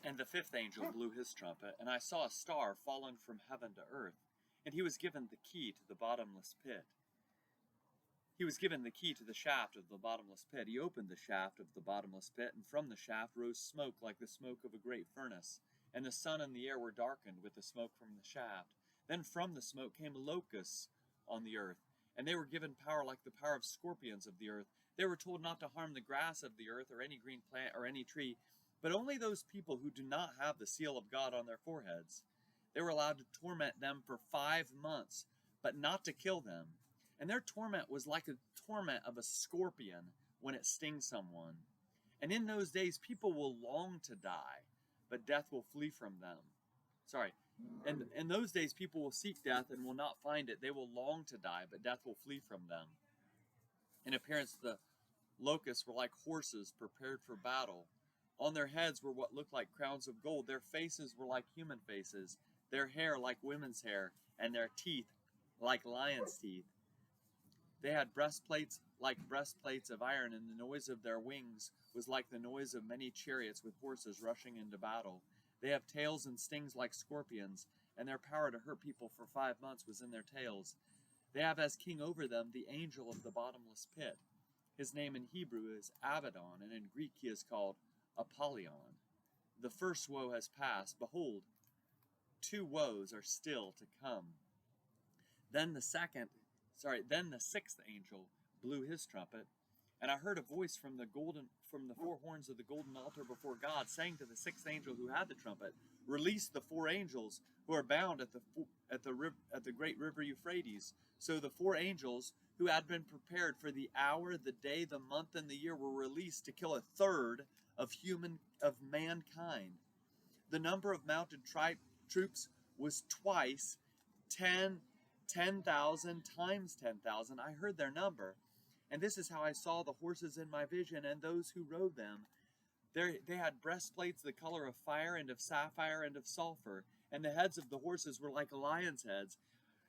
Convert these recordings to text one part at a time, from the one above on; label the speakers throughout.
Speaker 1: And the fifth angel blew his trumpet, and I saw a star falling from heaven to earth, and he was given the key to the bottomless pit. He was given the key to the shaft of the bottomless pit. He opened the shaft of the bottomless pit, and from the shaft rose smoke like the smoke of a great furnace, and the sun and the air were darkened with the smoke from the shaft. Then from the smoke came locusts on the earth, and they were given power like the power of scorpions of the earth. They were told not to harm the grass of the earth or any green plant or any tree, but only those people who do not have the seal of God on their foreheads. They were allowed to torment them for 5 months, but not to kill them. And their torment was like a torment of a scorpion when it stings someone. And in those days, people will long to die, but death will flee from them. And in those days, people will seek death and will not find it. They will long to die, but death will flee from them. In appearance, the locusts were like horses prepared for battle. On their heads were what looked like crowns of gold. Their faces were like human faces, their hair like women's hair, and their teeth like lions' teeth. They had breastplates like breastplates of iron, and the noise of their wings was like the noise of many chariots with horses rushing into battle. They have tails and stings like scorpions, and their power to hurt people for 5 months was in their tails. They have as king over them the angel of the bottomless pit. His name in Hebrew is Abaddon, and in Greek he is called Apollyon. The first woe has passed. Behold, 2 woes are still to come. Then the sixth angel blew his trumpet, and I heard a voice from the 4 horns of the golden altar before God, saying to the sixth angel who had the trumpet, "Release the 4 angels who are bound at the great river Euphrates." So the 4 angels who had been prepared for the hour, the day, the month, and the year were released to kill 1/3 of mankind. The number of mounted troops was twice 10,000 times 10,000. I heard their number, and this is how I saw the horses in my vision and those who rode them. They had breastplates the color of fire and of sapphire and of sulfur, and the heads of the horses were like lions' heads,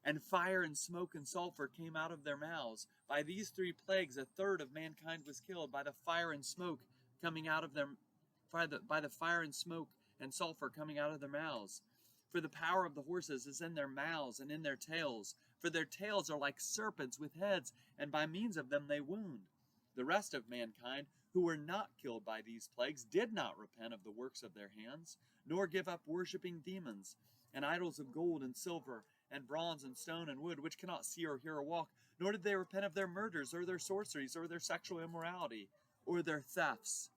Speaker 1: and fire and smoke and sulfur came out of their mouths. By these 3 plagues 1/3 of mankind was killed, by the fire and smoke coming out of their by the fire and smoke and sulfur coming out of their mouths. For the power of the horses is in their mouths and in their tails. For their tails are like serpents with heads, and by means of them they wound. The rest of mankind, who were not killed by these plagues, did not repent of the works of their hands, nor give up worshipping demons, and idols of gold and silver, and bronze and stone and wood, which cannot see or hear or walk, nor did they repent of their murders, or their sorceries, or their sexual immorality, or their thefts.